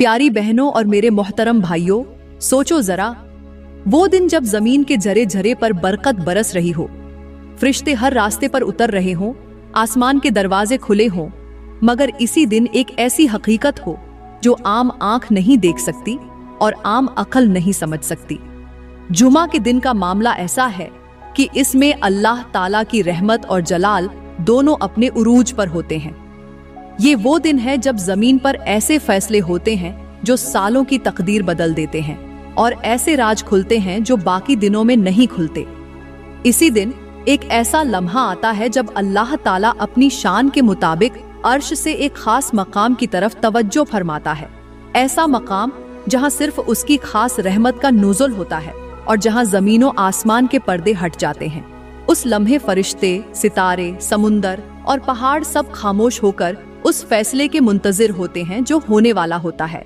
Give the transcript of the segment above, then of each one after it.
प्यारी बहनों और मेरे मोहतरम भाइयों, सोचो जरा, वो दिन जब जमीन के जरे झरे पर बरकत बरस रही हो, फरिश्ते हर रास्ते पर उतर रहे हों, आसमान के दरवाजे खुले हों, मगर इसी दिन एक ऐसी हकीकत हो जो आम आंख नहीं देख सकती और आम अक्ल नहीं समझ सकती। जुमा के दिन का मामला ऐसा है कि इसमें अल्लाह ताला की रहमत और जलाल दोनों अपने उरूज पर होते हैं। ये वो दिन है जब जमीन पर ऐसे फैसले होते हैं जो सालों की तकदीर बदल देते हैं और ऐसे राज खुलते हैं जो बाकी दिनों में नहीं खुलते। इसी दिन एक ऐसा लम्हा आता है जब अल्लाह ताला अपनी शान के मुताबिक अर्श से एक खास मकाम की तरफ तवज्जो फरमाता है। ऐसा मकाम जहां सिर्फ उसकी खास रहमत का नुज़ुल होता है और जहां जमीनों आसमान के पर्दे हट जाते हैं। उस लम्हे फरिश्ते, सितारे, समुंदर और पहाड़ सब खामोश होकर उस फैसले के मुंतजिर होते हैं जो होने वाला होता है।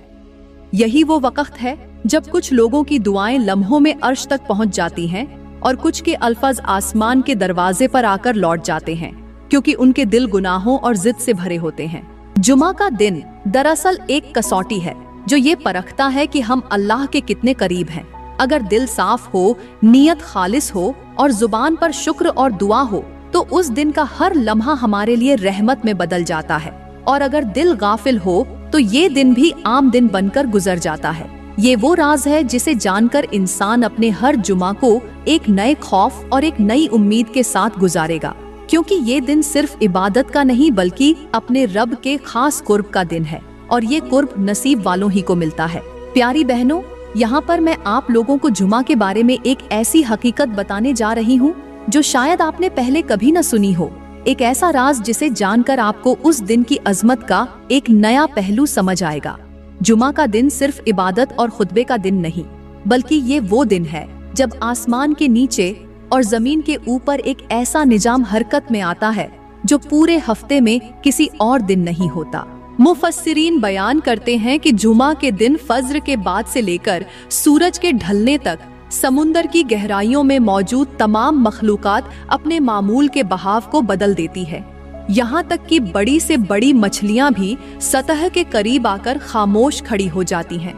यही वो वक्त है जब कुछ लोगों की दुआएं लम्हों में अर्श तक पहुंच जाती हैं और कुछ के अल्फाज आसमान के दरवाजे पर आकर लौट जाते हैं, क्योंकि उनके दिल गुनाहों और जिद से भरे होते हैं। जुमा का दिन दरअसल एक कसौटी है जो ये परखता है कि हम अल्लाह के कितने करीब हैं। अगर दिल साफ हो, नीयत खालिस हो और जुबान पर शुक्र और दुआ हो तो उस दिन का हर लम्हा हमारे लिए रहमत में बदल जाता है, और अगर दिल गाफिल हो तो ये दिन भी आम दिन बनकर गुजर जाता है। ये वो राज है जिसे जानकर इंसान अपने हर जुमा को एक नए खौफ और एक नई उम्मीद के साथ गुजारेगा, क्योंकि ये दिन सिर्फ इबादत का नहीं बल्कि अपने रब के खास कुर्ब का दिन है, और ये कुर्ब नसीब वालों ही को मिलता है। प्यारी बहनों, यहाँ पर मैं आप लोगों को जुमा के बारे में एक ऐसी हकीकत बताने जा रही हूँ जो शायद आपने पहले कभी न सुनी हो। एक ऐसा राज जिसे जानकर आपको उस दिन की अजमत का एक नया पहलू समझ आएगा। जुमा का दिन सिर्फ इबादत और खुतबे का दिन नहीं, बल्कि ये वो दिन है जब आसमान के नीचे और जमीन के ऊपर एक ऐसा निजाम हरकत में आता है जो पूरे हफ्ते में किसी और दिन नहीं होता। मुफस्सिरीन बयान करते हैं कि जुमा के दिन फज्र के बाद से लेकर सूरज के ढलने तक समुंदर की गहराइयों में मौजूद तमाम मखलूकात अपने मामूल के बहाव को बदल देती है। यहाँ तक कि बड़ी से बड़ी मछलियाँ भी सतह के करीब आकर खामोश खड़ी हो जाती हैं।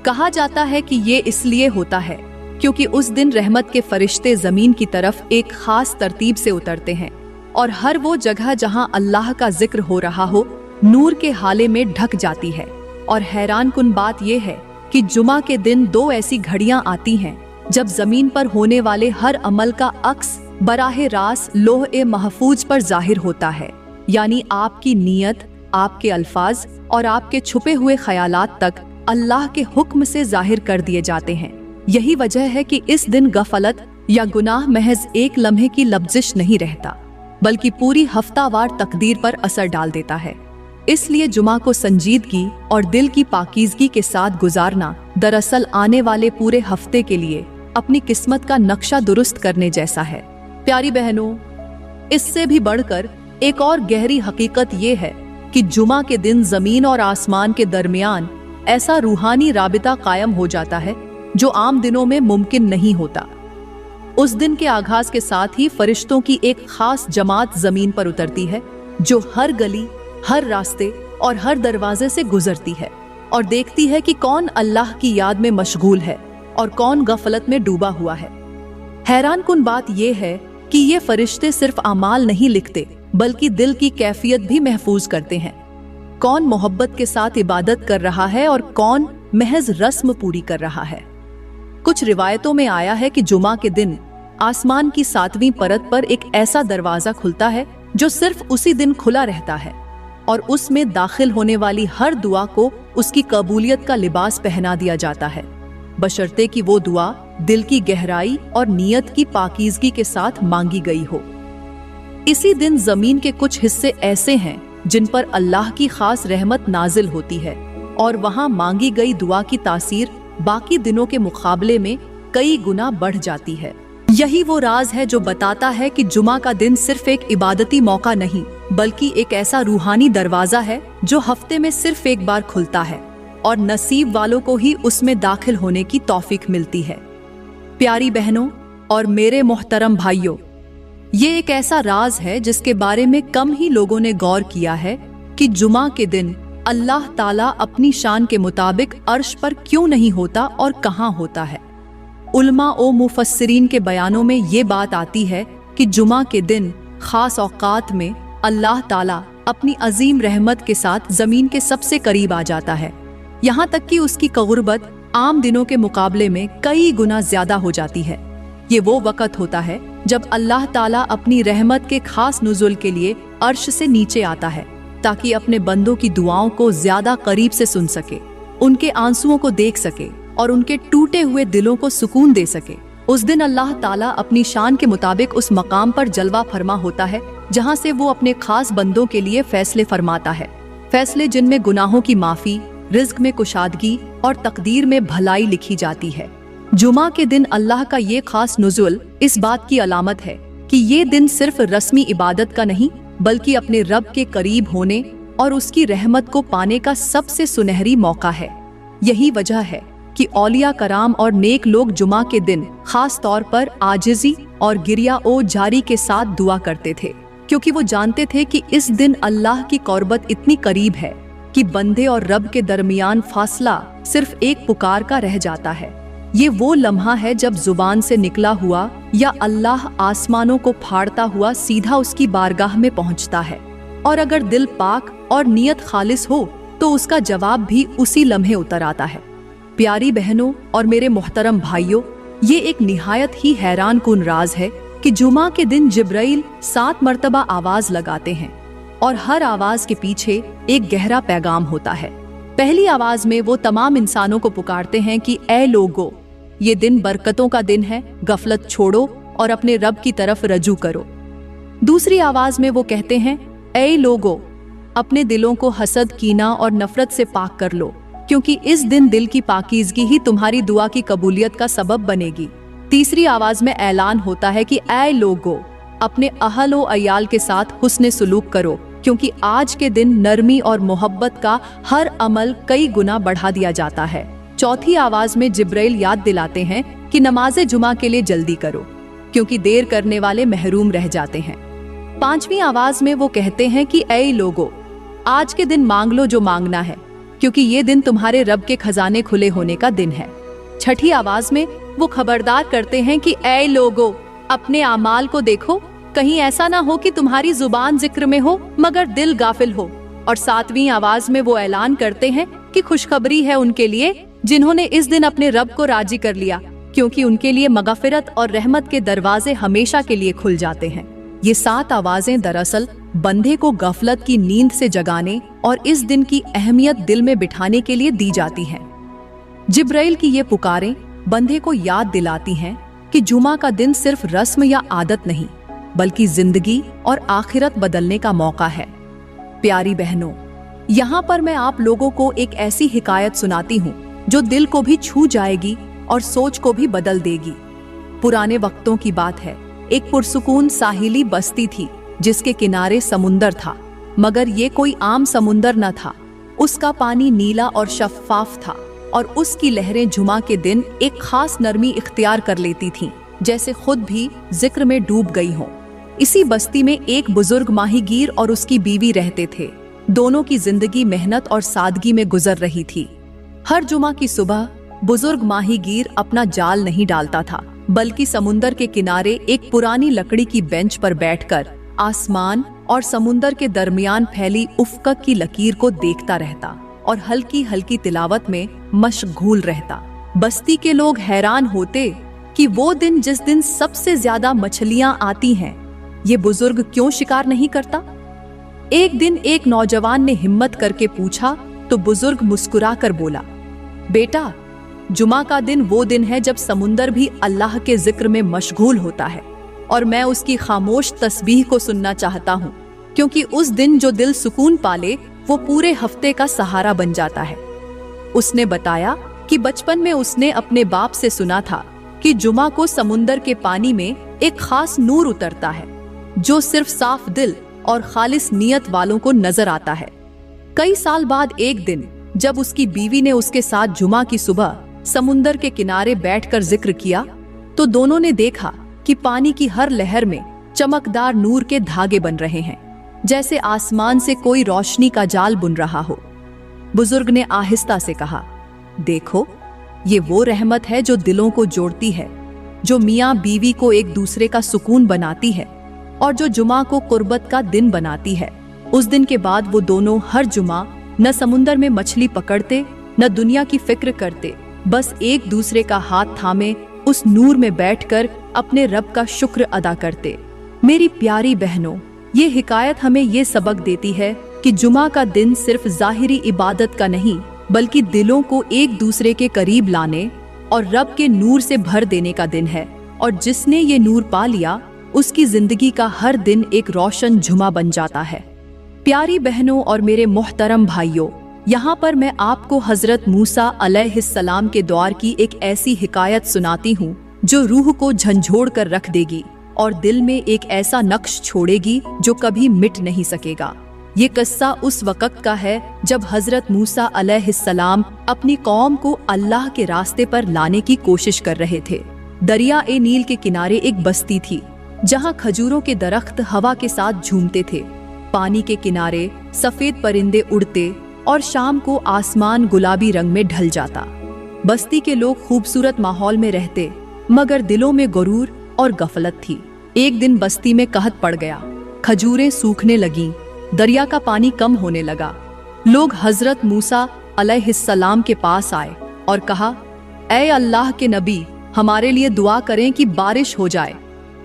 कहा जाता है कि ये इसलिए होता है क्योंकि उस दिन रहमत के फरिश्ते जमीन की तरफ एक खास तरतीब से उतरते हैं और हर वो जगह जहाँ अल्लाह का जिक्र हो रहा हो नूर के हाले में ढक जाती है। और हैरान कुन बात यह है कि जुमा के दिन दो ऐसी घड़ियां आती हैं जब जमीन पर होने वाले हर अमल का अक्स बराहे रास्त लोहे महफूज पर जाहिर होता है, यानी आपकी नीयत, आपके अल्फाज और आपके छुपे हुए ख्यालात तक अल्लाह के हुक्म से जाहिर कर दिए जाते हैं। यही वजह है कि इस दिन गफलत या गुनाह महज एक लम्हे की लफ्जिश नहीं रहता, बल्कि पूरी हफ्तावार तकदीर पर असर डाल देता है। इसलिए जुमा को संजीदगी और दिल की पाकीज़गी के साथ गुजारना दरअसल आने वाले पूरे हफ्ते के लिए अपनी किस्मत का नक्शा दुरुस्त करने जैसा है। प्यारी बहनों, इससे भी बढ़कर एक और गहरी हकीकत ये है कि जुमा के दिन जमीन और आसमान के दरमियान ऐसा रूहानी राबिता कायम हो जाता है जो आम दिनों में मुमकिन नहीं होता। उस दिन के आगाज के साथ ही फरिश्तों की एक खास जमात जमीन पर उतरती है जो हर गली, हर रास्ते और हर दरवाजे से गुजरती है और देखती है कि कौन अल्लाह की याद में मशगूल है और कौन गफलत में डूबा हुआ है। हैरान कुन बात यह है कि ये फरिश्ते सिर्फ अमाल नहीं लिखते बल्कि दिल की कैफियत भी महफूज करते हैं। कौन मोहब्बत के साथ इबादत कर रहा है और कौन महज रस्म पूरी कर रहा है। कुछ रिवायतों में आया है कि जुमा के दिन आसमान की 7वीं परत पर एक ऐसा दरवाजा खुलता है जो सिर्फ उसी दिन खुला रहता है और उसमें दाखिल होने वाली हर दुआ को उसकी कबूलियत का लिबास पहना दिया जाता है, बशर्ते कि वो दुआ दिल की गहराई और नीयत की पाकीज़गी के साथ मांगी गई हो। इसी दिन जमीन के कुछ हिस्से ऐसे हैं जिन पर अल्लाह की खास रहमत नाजिल होती है और वहां मांगी गई दुआ की तासीर बाकी दिनों के मुकाबले में कई गुना बढ़ जाती है। यही वो राज है जो बताता है कि जुमा का दिन सिर्फ एक इबादती मौका नहीं बल्कि एक ऐसा रूहानी दरवाजा है जो हफ्ते में सिर्फ एक बार खुलता है और नसीब वालों को ही उसमें दाखिल होने की तौफीक मिलती है। प्यारी बहनों और मेरे मोहतरम भाइयों, ये एक ऐसा राज है जिसके बारे में कम ही लोगों ने गौर किया है कि जुमा के दिन अल्लाह ताला अपनी शान के मुताबिक अर्श पर क्यों नहीं होता और कहाँ होता है। उलमा और मुफस्सिरीन के बयानों में ये बात आती है कि जुमा के दिन खास औकात में अल्लाह ताला अपनी अजीम रहमत के साथ जमीन के सबसे करीब आ जाता है, यहाँ तक कि उसकी क़ुर्बत आम दिनों के मुकाबले में कई गुना ज्यादा हो जाती है। ये वो वक़्त होता है जब अल्लाह ताला अपनी रहमत के खास नुज़ुल के लिए अर्श से नीचे आता है, ताकि अपने बंदों की दुआओं को ज्यादा करीब से सुन सके, उनके आंसुओं को देख सके और उनके टूटे हुए दिलों को सुकून दे सके। उस दिन अल्लाह ताला अपनी शान के मुताबिक उस मकाम पर जलवा फरमा होता है जहाँ से वो अपने खास बंदों के लिए फैसले फरमाता है, फैसले जिनमें गुनाहों की माफी, रिज्क में कुशादगी और तकदीर में भलाई लिखी जाती है। जुमा के दिन अल्लाह का ये खास नुज़ुल इस बात की अलामत है कि ये दिन सिर्फ रस्मी इबादत का नहीं, बल्कि अपने रब के करीब होने और उसकी रहमत को पाने का सबसे सुनहरी मौका है। यही वजह है कि औलिया कराम और नेक लोग जुमा के दिन खास तौर पर आजिज़ी और गिरिया ओ जारी के साथ दुआ करते थे, क्योंकि वो जानते थे कि इस दिन अल्लाह की क़ुर्बत इतनी करीब है कि बंदे और रब के दरमियान फासला सिर्फ एक पुकार का रह जाता है। ये वो लम्हा है जब जुबान से निकला हुआ या अल्लाह आसमानों को फाड़ता हुआ सीधा उसकी बारगाह में पहुंचता है, और अगर दिल पाक और नियत खालिस हो तो उसका जवाब भी उसी लम्हे उतर आता है। प्यारी बहनों और मेरे मोहतरम भाइयों, ये एक निहायत ही हैरान कुन राज है कि जुमा के दिन जिब्राइल 7 मर्तबा आवाज लगाते हैं और हर आवाज के पीछे एक गहरा पैगाम होता है। पहली आवाज में वो तमाम इंसानों को पुकारते हैं कि ऐ लोगो, ये दिन बरकतों का दिन है, गफलत छोड़ो और अपने रब की तरफ रजू करो। दूसरी आवाज में वो कहते हैं, ऐ लोगो, अपने दिलों को हसद, कीना और नफरत से पाक कर लो, क्योंकि इस दिन दिल की पाकीज़गी ही तुम्हारी दुआ की कबूलियत का सबब बनेगी। तीसरी आवाज में ऐलान होता है कि ऐ लोगो, अपने अहल व अयाल के साथ हुस्ने सुलूक करो, क्योंकि आज के दिन नरमी और मोहब्बत का हर अमल कई गुना बढ़ा दिया जाता है। चौथी आवाज में जिब्राइल याद दिलाते हैं कि नमाज जुमा के लिए जल्दी करो, क्योंकि देर करने वाले महरूम रह जाते हैं। पांचवी आवाज में वो कहते हैं कि ऐ लोगो, आज के दिन मांग लो जो मांगना है, क्योंकि ये दिन तुम्हारे रब के खजाने खुले होने का दिन है। छठी आवाज में वो खबरदार करते हैं कि ऐ लोगो, अपने आमाल को देखो, कहीं ऐसा ना हो कि तुम्हारी जुबान जिक्र में हो मगर दिल गाफिल हो। और सातवीं आवाज में वो ऐलान करते हैं कि खुशखबरी है उनके लिए जिन्होंने इस दिन अपने रब को राजी कर लिया, क्योंकि उनके लिए मगफिरत और रहमत के दरवाजे हमेशा के लिए खुल जाते हैं। ये 7 आवाजें दरअसल बंदे को गफलत की नींद से जगाने और इस दिन की अहमियत दिल में बिठाने के लिए दी जाती हैं। जिब्राइल की ये पुकारें बंदे को याद दिलाती हैं कि जुमा का दिन सिर्फ रस्म या आदत नहीं, बल्कि जिंदगी और आखिरत बदलने का मौका है। प्यारी बहनों, यहाँ पर मैं आप लोगों को एक ऐसी हिकायत सुनाती हूँ जो दिल को भी छू जाएगी और सोच को भी बदल देगी। पुराने वक्तों की बात है, एक पुरसुकून साहिली बस्ती थी जिसके किनारे समुंदर था, मगर ये कोई आम समुंदर न था। उसका पानी नीला और शफ्फाफ था और उसकी लहरें जुमा के दिन एक खास नरमी इख्तियार कर लेती थीं, जैसे खुद भी जिक्र में डूब गई हों। इसी बस्ती में एक बुजुर्ग माहीगीर और उसकी बीवी रहते थे। दोनों की जिंदगी मेहनत और सादगी में गुजर रही थी। हर जुमा की सुबह बुजुर्ग माहीगीर अपना जाल नहीं डालता था, बल्कि समुंदर के किनारे एक पुरानी लकड़ी की बेंच पर बैठकर आसमान और समुंदर के दरमियान फैली उफ़क़ की लकीर को देखता रहता और हल्की हल्की तिलावत में मशगूल रहता। बस्ती के लोग हैरान होते कि वो दिन जिस दिन सबसे ज्यादा मछलियां आती हैं, ये बुजुर्ग क्यों शिकार नहीं करता। एक दिन एक नौजवान ने हिम्मत करके पूछा तो बुजुर्ग मुस्कुरा कर बोला, बेटा, जुमा का दिन वो दिन है जब समुंदर भी अल्लाह के जिक्र में मशगूल होता है और मैं उसकी खामोश तस्बीह को सुनना चाहता हूँ, क्योंकि उस दिन जो दिल सुकून पाले वो पूरे हफ्ते का सहारा बन जाता है। उसने बताया कि बचपन में उसने अपने बाप से सुना था कि जुमा को समुंदर के पानी में एक खास नूर उतरता है जो सिर्फ साफ दिल और खालिस नियत वालों को नजर आता है। कई साल बाद एक दिन जब उसकी बीवी ने उसके साथ जुमा की सुबह समुंदर के किनारे बैठकर जिक्र किया, तो दोनों ने देखा कि पानी की हर लहर में चमकदार नूर के धागे बन रहे हैं, जैसे आसमान से कोई रोशनी का जाल बुन रहा हो। बुजुर्ग ने आहिस्ता से कहा, देखो, ये वो रहमत है जो दिलों को जोड़ती है, जो मियाँ बीवी को एक दूसरे का सुकून बनाती है और जो जुमा को कुर्बत का दिन बनाती है। उस दिन के बाद वो दोनों हर जुमा न समुंदर में मछली पकड़ते न दुनिया की फिक्र करते, बस एक दूसरे का हाथ थामे उस नूर में बैठकर अपने रब का शुक्र अदा करते। मेरी प्यारी बहनों, ये हिकायत हमें ये सबक देती है कि जुमा का दिन सिर्फ ज़ाहिरी इबादत का नहीं, बल्कि दिलों को एक दूसरे के करीब लाने और रब के नूर से भर देने का दिन है। और जिसने ये नूर पा लिया, उसकी जिंदगी का हर दिन एक रोशन जुमा बन जाता है। प्यारी बहनों और मेरे मोहतरम भाइयों, यहाँ पर मैं आपको हजरत मूसा अलैहिस्सलाम के दौर की एक ऐसी हिकायत सुनाती हूँ जो रूह को झंझोड़ कर रख देगी और दिल में एक ऐसा नक्श छोड़ेगी जो कभी मिट नहीं सकेगा। ये किस्सा उस वक्त का है जब हजरत मूसा अलैहिस्सलाम अपनी कौम को अल्लाह के रास्ते पर लाने की कोशिश कर रहे थे। दरिया ए नील के किनारे एक बस्ती थी जहाँ खजूरों के दरख्त हवा के साथ झूमते थे। पानी के किनारे सफेद परिंदे उड़ते और शाम को आसमान गुलाबी रंग में ढल जाता। बस्ती के लोग खूबसूरत माहौल में रहते, मगर दिलों में गुरूर और गफलत थी। एक दिन बस्ती में कहत पड़ गया, खजूरें सूखने लगीं, दरिया का पानी कम होने लगा। लोग हजरत मूसा अलैहिस्सलाम के पास आए और कहा, ऐ अल्लाह के नबी, हमारे लिए दुआ करें कि बारिश हो जाए।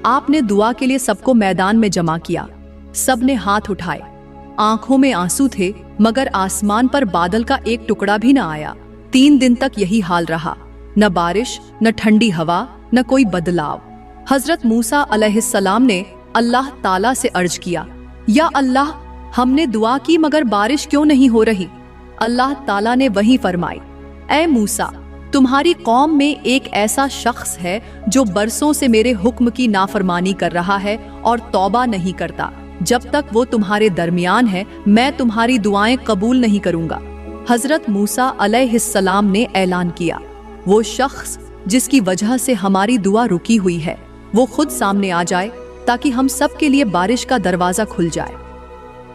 आपने दुआ के लिए सबको मैदान में जमा किया। सब ने हाथ उठाए, आंखों में आंसू थे, मगर आसमान पर बादल का एक टुकड़ा भी न आया। 3 दिन तक यही हाल रहा, न बारिश, न ठंडी हवा, न कोई बदलाव। हजरत मूसा अलैहिस्सलाम ने अल्लाह ताला से अर्ज किया, या अल्लाह, हमने दुआ की मगर बारिश क्यों नहीं हो रही? अल्लाह ताला ने वही फरमाई, ऐ मूसा, तुम्हारी कौम में एक ऐसा शख्स है जो बरसों से मेरे हुक्म की नाफरमानी कर रहा है और तौबा नहीं करता। जब तक वो तुम्हारे दरमियान है, मैं तुम्हारी दुआएं कबूल नहीं करूंगा। हजरत मूसा अलैहिस्सलाम ने ऐलान किया, वो शख्स जिसकी वजह से हमारी दुआ रुकी हुई है, वो खुद सामने आ जाए ताकि हम सब के लिए बारिश का दरवाजा खुल जाए।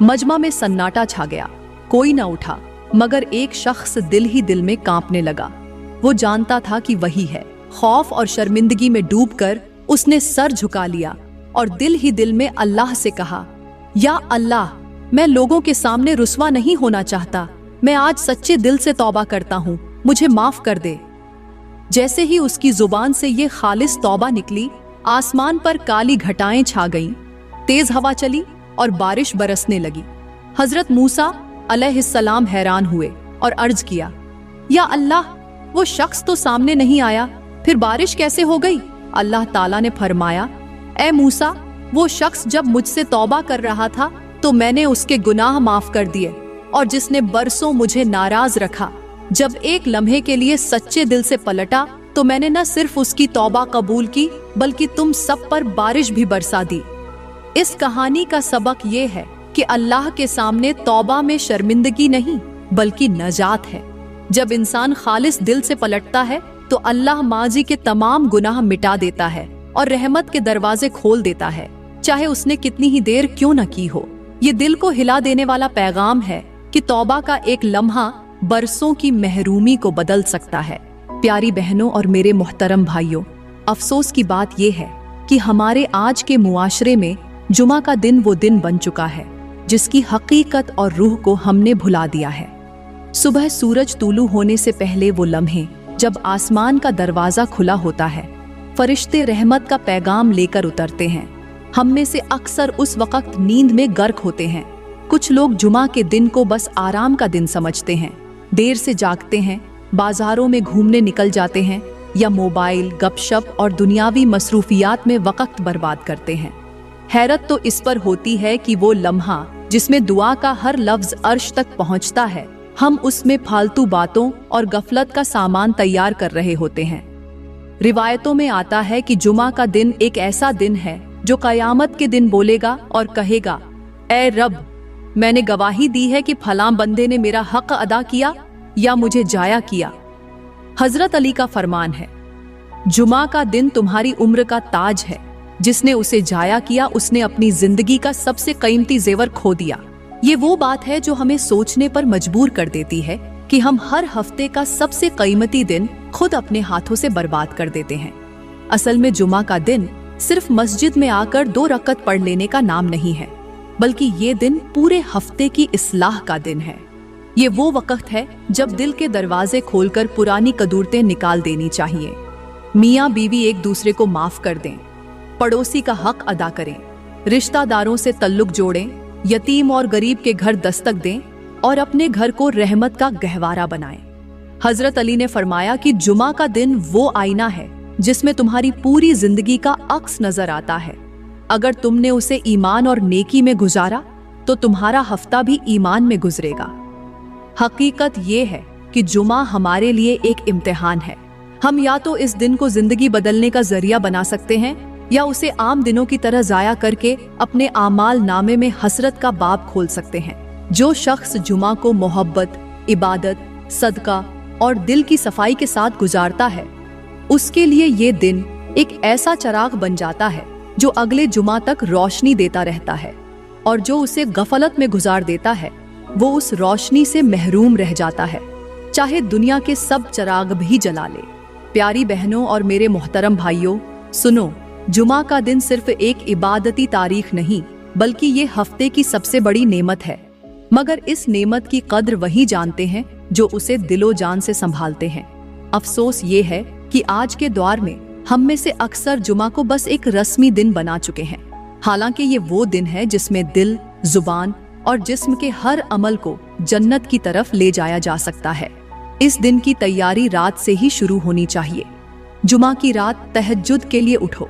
मजमा में सन्नाटा छा गया, कोई न उठा, मगर एक शख्स दिल ही दिल में कांपने लगा। वो जानता था कि वही है। खौफ और शर्मिंदगी में डूबकर उसने सर झुका लिया और दिल ही दिल में अल्लाह से कहा, या अल्लाह, मैं लोगों के सामने रुस्वा नहीं होना चाहता। मैं आज सच्चे दिल से तौबा करता हूँ, मुझे माफ कर दे। जैसे ही उसकी जुबान से ये खालिस तौबा निकली, आसमान पर काली घटाएं छा गईं, तेज हवा चली और बारिश बरसने लगी। हजरत मूसा अलैहिस्सलाम हैरान हुए और अर्ज किया, या अल्लाह, वो शख्स तो सामने नहीं आया, फिर बारिश कैसे हो गई? अल्लाह ताला ने फरमाया, ऐ मूसा, वो शख्स जब मुझसे तौबा कर रहा था तो मैंने उसके गुनाह माफ कर दिए, और जिसने बरसों मुझे नाराज रखा, जब एक लम्हे के लिए सच्चे दिल से पलटा तो मैंने न सिर्फ उसकी तौबा कबूल की, बल्कि तुम सब पर बारिश भी बरसा दी। इस कहानी का सबक ये है कि अल्लाह के सामने तौबा में शर्मिंदगी नहीं, बल्कि नजात है। जब इंसान खालिस दिल से पलटता है तो अल्लाह माजी के तमाम गुनाह मिटा देता है और रहमत के दरवाजे खोल देता है, चाहे उसने कितनी ही देर क्यों न की हो। ये दिल को हिला देने वाला पैगाम है कि तौबा का एक लम्हा बरसों की महरूमी को बदल सकता है। प्यारी बहनों और मेरे मोहतरम भाइयों, अफसोस की बात यह है कि हमारे आज के मुआशरे में जुमा का दिन वो दिन बन चुका है जिसकी हकीकत और रूह को हमने भुला दिया है। सुबह सूरज तुलू होने से पहले वो लम्हे जब आसमान का दरवाजा खुला होता है, फरिश्ते रहमत का पैगाम लेकर उतरते हैं। हम में से अक्सर उस वक्त नींद में गर्क होते हैं। कुछ लोग जुमा के दिन को बस आराम का दिन समझते हैं, देर से जागते हैं, बाजारों में घूमने निकल जाते हैं या मोबाइल, गपशप और दुनियावी मसरूफियात में वक्त बर्बाद करते हैं। हैरत तो इस पर होती है कि वो लम्हा जिसमें दुआ का हर लफ्ज अर्श तक पहुंचता है, हम उसमें फालतू बातों और गफलत का सामान तैयार कर रहे होते हैं। रिवायतों में आता है कि जुमा का दिन एक ऐसा दिन है जो कयामत के दिन बोलेगा और कहेगा, ऐ रब, मैंने गवाही दी है कि फलां बंदे ने मेरा हक अदा किया या मुझे जाया किया। हजरत अली का फरमान है, जुमा का दिन तुम्हारी उम्र का ताज है, जिसने उसे जाया किया उसने अपनी जिंदगी का सबसे कीमती जेवर खो दिया। ये वो बात है जो हमें सोचने पर मजबूर कर देती है कि हम हर हफ्ते का सबसे कीमती दिन खुद अपने हाथों से बर्बाद कर देते हैं। असल में जुमा का दिन सिर्फ मस्जिद में आकर 2 रकअत पढ़ लेने का नाम नहीं है, बल्कि ये दिन पूरे हफ्ते की इस्लाह का दिन है। ये वो वक्त है जब दिल के दरवाजे खोलकर पुरानी कदूरतें निकाल देनी चाहिए। मियाँ बीवी एक दूसरे को माफ कर दें, पड़ोसी का हक अदा करें, रिश्तेदारों से तल्लुक जोड़ें, यतीम और गरीब के घर दस्तक दें और अपने घर को रहमत का गहवारा बनाएं। हजरत अली ने फरमाया कि जुमा का दिन वो आईना है जिसमें तुम्हारी पूरी जिंदगी का अक्स नजर आता है। अगर तुमने उसे ईमान और नेकी में गुजारा तो तुम्हारा हफ्ता भी ईमान में गुजरेगा। हकीकत ये है कि जुमा हमारे लिए एक इम्तिहान है। हम या तो इस दिन को जिंदगी बदलने का जरिया बना सकते हैं या उसे आम दिनों की तरह जाया करके अपने आमाल नामे में हसरत का बाब खोल सकते हैं। जो शख्स जुमा को मोहब्बत, इबादत, सदका और दिल की सफाई के साथ गुजारता है, उसके लिए ये दिन एक ऐसा चिराग बन जाता है जो अगले जुमा तक रोशनी देता रहता है, और जो उसे गफलत में गुजार देता है वो उस रोशनी से महरूम रह जाता है, चाहे दुनिया के सब चिराग भी जला ले। प्यारी बहनों और मेरे मोहतरम भाइयों, सुनो, जुमा का दिन सिर्फ एक इबादती तारीख नहीं, बल्कि ये हफ्ते की सबसे बड़ी नेमत है। मगर इस नेमत की कद्र वही जानते हैं जो उसे दिलो जान से संभालते हैं। अफसोस ये है कि आज के दौर में हम में से अक्सर जुमा को बस एक रस्मी दिन बना चुके हैं, हालांकि ये वो दिन है जिसमें दिल, जुबान और जिस्म के हर अमल को जन्नत की तरफ ले जाया जा सकता है। इस दिन की तैयारी रात से ही शुरू होनी चाहिए। जुमा की रात तहज्जुद के लिए उठो,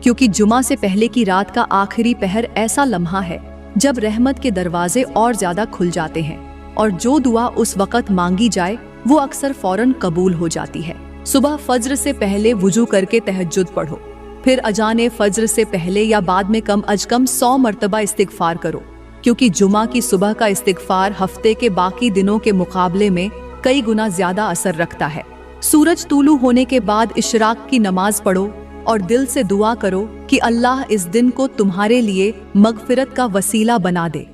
क्योंकि जुमा से पहले की रात का आखिरी पहर ऐसा लम्हा है जब रहमत के दरवाजे और ज्यादा खुल जाते हैं, और जो दुआ उस वक्त मांगी जाए वो अक्सर फौरन कबूल हो जाती है। सुबह फज्र से पहले वुजू करके तहज्जुद पढ़ो, फिर अजान फज्र से पहले या बाद में कम अज कम 100 मरतबा इस्तिगफार करो, क्योंकि जुमा की सुबह का इस्तिगफार हफ्ते के बाकी दिनों के मुकाबले में कई गुना ज्यादा असर रखता है। सूरज तूलू होने के बाद इशराक की नमाज पढ़ो और दिल से दुआ करो कि अल्लाह इस दिन को तुम्हारे लिए मगफिरत का वसीला बना दे।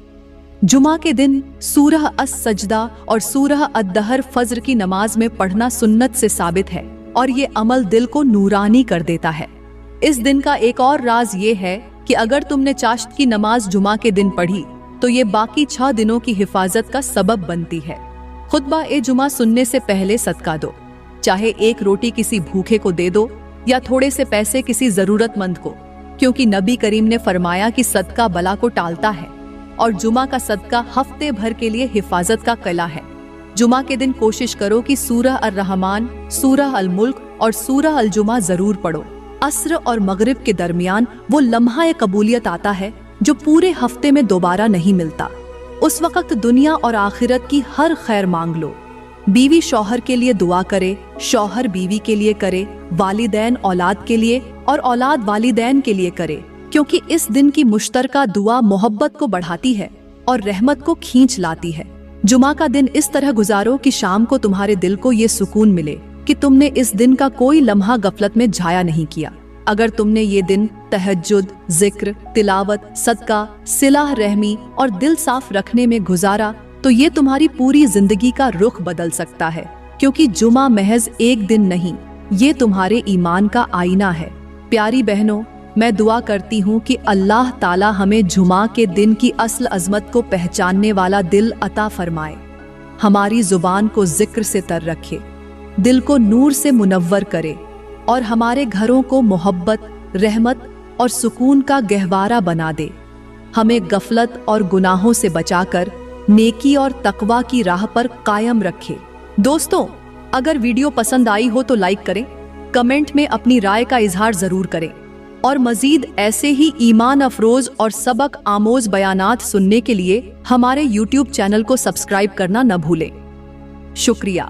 जुमा के दिन सूरह अस-सजदा और सूरह अद-दहर फज्र की नमाज में पढ़ना सुन्नत से साबित है, और ये अमल दिल को नूरानी कर देता है। इस दिन का एक और राज ये है कि अगर तुमने चाश्त की नमाज जुमा के दिन पढ़ी तो ये बाकी 6 दिनों की हिफाजत का सबब बनती है। खुतबा ए जुमा सुनने से पहले सदका दो, चाहे एक रोटी किसी भूखे को दे दो या थोड़े से पैसे किसी जरूरतमंद को, क्योंकि नबी करीम ने फरमाया कि सदका बला को टालता है और जुमा का सदका हफ्ते भर के लिए हिफाजत का किला है। जुमा के दिन कोशिश करो कि सूरह अर-रहमान, सूरह अल-मुल्क और सूरह अल-जुमा जरूर पढ़ो। अस्र और मगरिब के दरमियान वो लम्हा कबूलियत आता है जो पूरे हफ्ते में दोबारा नहीं मिलता। उस वक्त दुनिया और आखिरत की हर खैर मांग लो। बीवी शौहर के लिए दुआ करे, शौहर बीवी के लिए करे, वालिदैन औलाद के लिए और औलाद वालिदैन के लिए करे, क्योंकि इस दिन की मुश्तरका दुआ मोहब्बत को बढ़ाती है और रहमत को खींच लाती है। जुमा का दिन इस तरह गुजारो कि शाम को तुम्हारे दिल को ये सुकून मिले कि तुमने इस दिन का कोई लम्हा गफलत में जाया नहीं किया। अगर तुमने ये दिन तहज्जुद, जिक्र, तिलावत, सदका, सिलाह रहमी और दिल साफ रखने में गुजारा तो ये तुम्हारी पूरी जिंदगी का रुख बदल सकता है, क्योंकि जुमा महज एक दिन नहीं, ये तुम्हारे ईमान का आईना है। प्यारी बहनों, मैं दुआ करती हूँ कि अल्लाह ताला हमें जुमा के दिन की असल अजमत को पहचानने वाला दिल अता फरमाए, हमारी जुबान को जिक्र से तर रखे, दिल को नूर से मुनव्वर करे और हमारे घरों को मोहब्बत, रहमत और सुकून का गहवारा बना दे। हमें गफलत और गुनाहों से बचाकर नेकी और तकवा की राह पर कायम रखे। दोस्तों, अगर वीडियो पसंद आई हो तो लाइक करें, कमेंट में अपनी राय का इजहार जरूर करें और मजीद ऐसे ही ईमान अफरोज और सबक आमोज बयानात सुनने के लिए हमारे YouTube चैनल को सब्सक्राइब करना न भूलें। शुक्रिया।